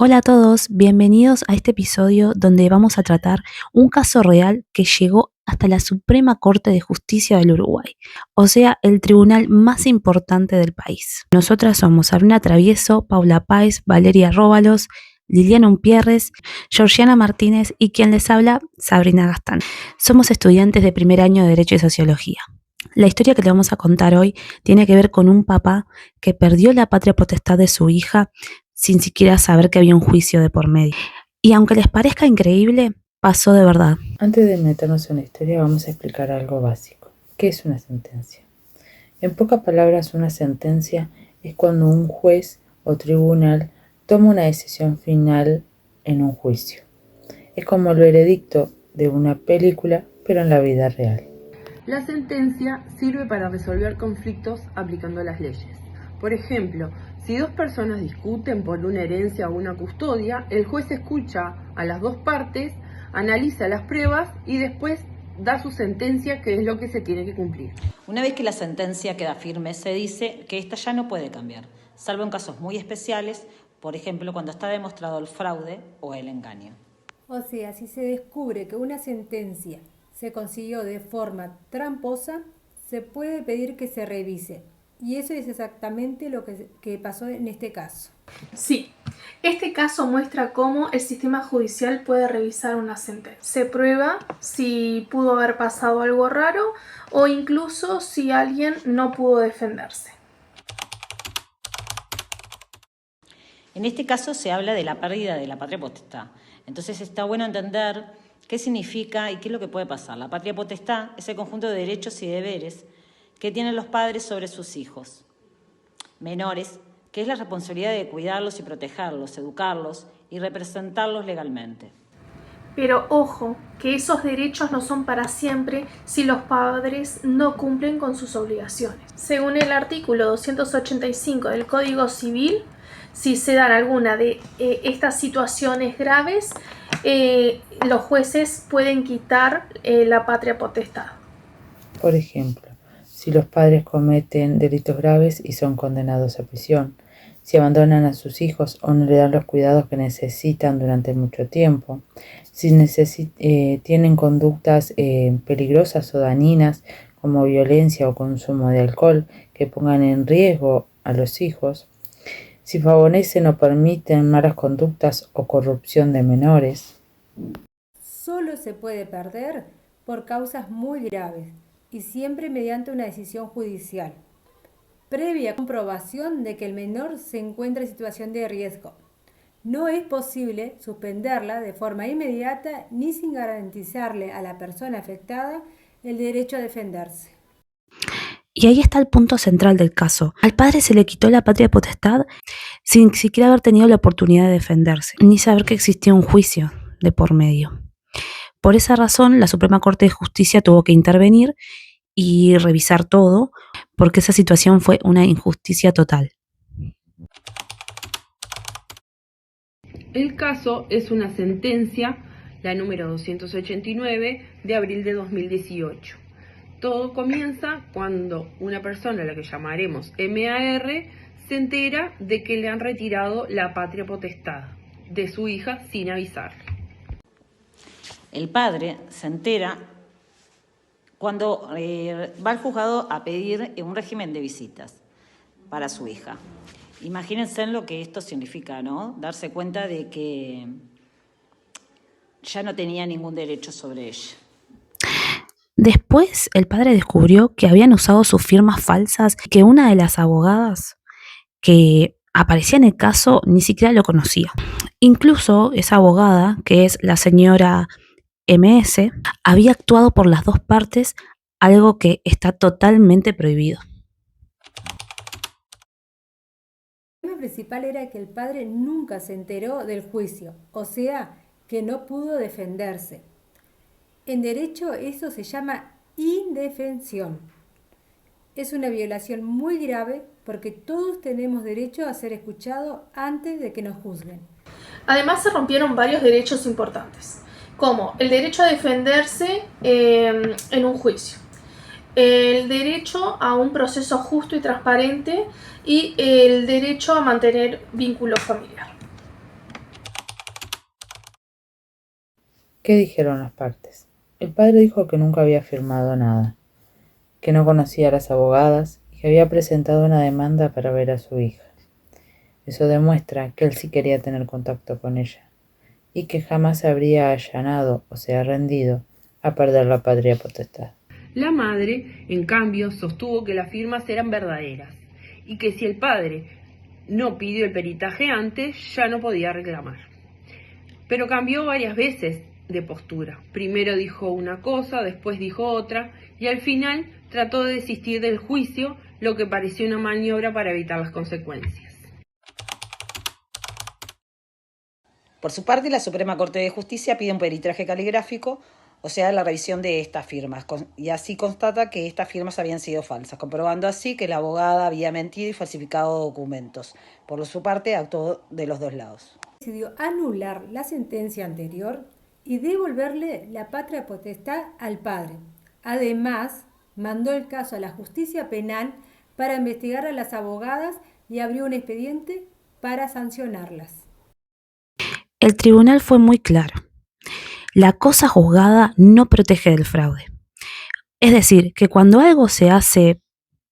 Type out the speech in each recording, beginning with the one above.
Hola a todos, bienvenidos a este episodio donde vamos a tratar un caso real que llegó hasta la Suprema Corte de Justicia del Uruguay, o sea, el tribunal más importante del país. Nosotras somos Sabrina Travieso, Paula Páez, Valeria Róbalos, Liliana Umpierres, Georgiana Martínez y quien les habla, Sabrina Gastán. Somos estudiantes de primer año de Derecho y Sociología. La historia que le vamos a contar hoy tiene que ver con un papá que perdió la patria potestad de su hija sin siquiera saber que había un juicio de por medio. Y aunque les parezca increíble, pasó de verdad. Antes de meternos en la historia, vamos a explicar algo básico. ¿Qué es una sentencia? En pocas palabras, una sentencia es cuando un juez o tribunal toma una decisión final en un juicio. Es como el veredicto de una película, pero en la vida real. La sentencia sirve para resolver conflictos aplicando las leyes. Por ejemplo, si dos personas discuten por una herencia o una custodia, el juez escucha a las dos partes, analiza las pruebas y después da su sentencia, que es lo que se tiene que cumplir. Una vez que la sentencia queda firme, se dice que esta ya no puede cambiar, salvo en casos muy especiales, por ejemplo, cuando está demostrado el fraude o el engaño. O sea, si se descubre que una sentencia se consiguió de forma tramposa, se puede pedir que se revise. Y eso es exactamente lo que pasó en este caso. Sí, este caso muestra cómo el sistema judicial puede revisar una sentencia. Se prueba si pudo haber pasado algo raro o incluso si alguien no pudo defenderse. En este caso se habla de la pérdida de la patria potestad. Entonces está bueno entender qué significa y qué es lo que puede pasar. La patria potestad es el conjunto de derechos y deberes que tienen los padres sobre sus hijos menores, que es la responsabilidad de cuidarlos y protegerlos, educarlos y representarlos legalmente. Pero ojo, que esos derechos no son para siempre si los padres no cumplen con sus obligaciones. Según el artículo 285 del Código Civil, si se dan alguna de estas situaciones graves, los jueces pueden quitar la patria potestad. Por ejemplo, si los padres cometen delitos graves y son condenados a prisión, si abandonan a sus hijos o no le dan los cuidados que necesitan durante mucho tiempo, si tienen conductas peligrosas o dañinas como violencia o consumo de alcohol que pongan en riesgo a los hijos, si favorecen o permiten malas conductas o corrupción de menores. Solo se puede perder por causas muy graves y siempre mediante una decisión judicial, previa comprobación de que el menor se encuentra en situación de riesgo. No es posible suspenderla de forma inmediata ni sin garantizarle a la persona afectada el derecho a defenderse. Y ahí está el punto central del caso. Al padre se le quitó la patria potestad sin siquiera haber tenido la oportunidad de defenderse, ni saber que existía un juicio de por medio. Por esa razón, la Suprema Corte de Justicia tuvo que intervenir y revisar todo, porque esa situación fue una injusticia total. El caso es una sentencia, la número 289, de abril de 2018. Todo comienza cuando una persona, a la que llamaremos MAR, se entera de que le han retirado la patria potestad de su hija sin avisarle. El padre se entera cuando va al juzgado a pedir un régimen de visitas para su hija. Imagínense lo que esto significa, ¿no? Darse cuenta de que ya no tenía ningún derecho sobre ella. Después, el padre descubrió que habían usado sus firmas falsas y que una de las abogadas que aparecía en el caso ni siquiera lo conocía. Incluso esa abogada, que es la señora MS, había actuado por las dos partes, algo que está totalmente prohibido. El problema principal era que el padre nunca se enteró del juicio, o sea, que no pudo defenderse. En derecho eso se llama indefensión. Es una violación muy grave porque todos tenemos derecho a ser escuchados antes de que nos juzguen. Además, se rompieron varios derechos importantes, como el derecho a defenderse en un juicio, el derecho a un proceso justo y transparente y el derecho a mantener vínculo familiar. ¿Qué dijeron las partes? El padre dijo que nunca había firmado nada, que no conocía a las abogadas y que había presentado una demanda para ver a su hija. Eso demuestra que él sí quería tener contacto con ella y que jamás se habría allanado o se ha rendido a perder la patria potestad. La madre, en cambio, sostuvo que las firmas eran verdaderas y que si el padre no pidió el peritaje antes, ya no podía reclamar. Pero cambió varias veces de postura. Primero dijo una cosa, después dijo otra, y al final trató de desistir del juicio, lo que pareció una maniobra para evitar las consecuencias. Por su parte, la Suprema Corte de Justicia pide un peritaje caligráfico, o sea, la revisión de estas firmas, y así constata que estas firmas habían sido falsas, comprobando así que la abogada había mentido y falsificado documentos. Por su parte, actuó de los dos lados. Decidió anular la sentencia anterior y devolverle la patria potestad al padre. Además, mandó el caso a la justicia penal para investigar a las abogadas y abrió un expediente para sancionarlas. El tribunal fue muy claro. La cosa juzgada no protege del fraude. Es decir, que cuando algo se hace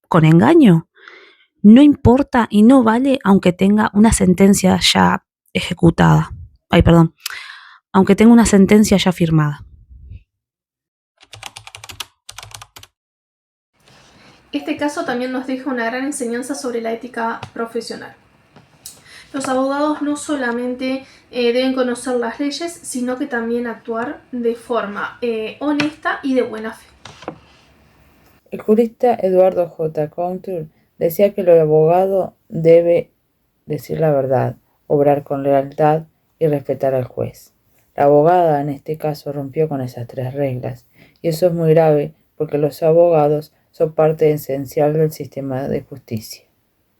con engaño, no importa y no vale aunque tenga una sentencia ya ejecutada. Aunque tenga una sentencia ya firmada. Este caso también nos deja una gran enseñanza sobre la ética profesional. Los abogados no solamente deben conocer las leyes, sino que también actuar de forma honesta y de buena fe. El jurista Eduardo J. Couture decía que el abogado debe decir la verdad, obrar con lealtad y respetar al juez. La abogada en este caso rompió con esas 3 reglas, y eso es muy grave porque los abogados son parte esencial del sistema de justicia.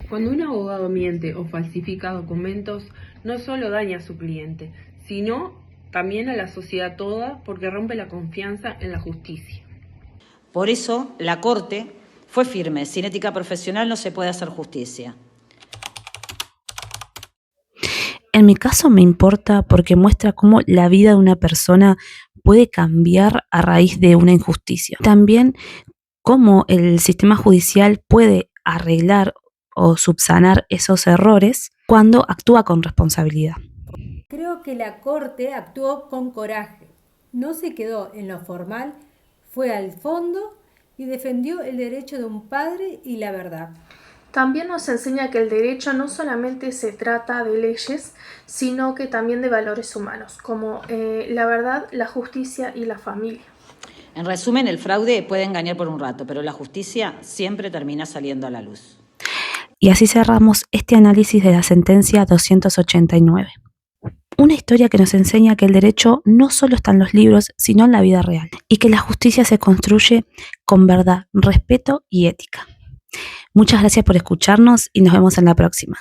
Cuando un abogado miente o falsifica documentos, no solo daña a su cliente, sino también a la sociedad toda porque rompe la confianza en la justicia. Por eso, la Corte fue firme. Sin ética profesional no se puede hacer justicia. En mi caso me importa porque muestra cómo la vida de una persona puede cambiar a raíz de una injusticia. También cómo el sistema judicial puede arreglar o subsanar esos errores cuando actúa con responsabilidad. Creo que la Corte actuó con coraje. No se quedó en lo formal, fue al fondo y defendió el derecho de un padre y la verdad. También nos enseña que el derecho no solamente se trata de leyes, sino que también de valores humanos, como la verdad, la justicia y la familia. En resumen, el fraude puede engañar por un rato, pero la justicia siempre termina saliendo a la luz. Y así cerramos este análisis de la sentencia 289. Una historia que nos enseña que el derecho no solo está en los libros, sino en la vida real, y que la justicia se construye con verdad, respeto y ética. Muchas gracias por escucharnos y nos vemos en la próxima.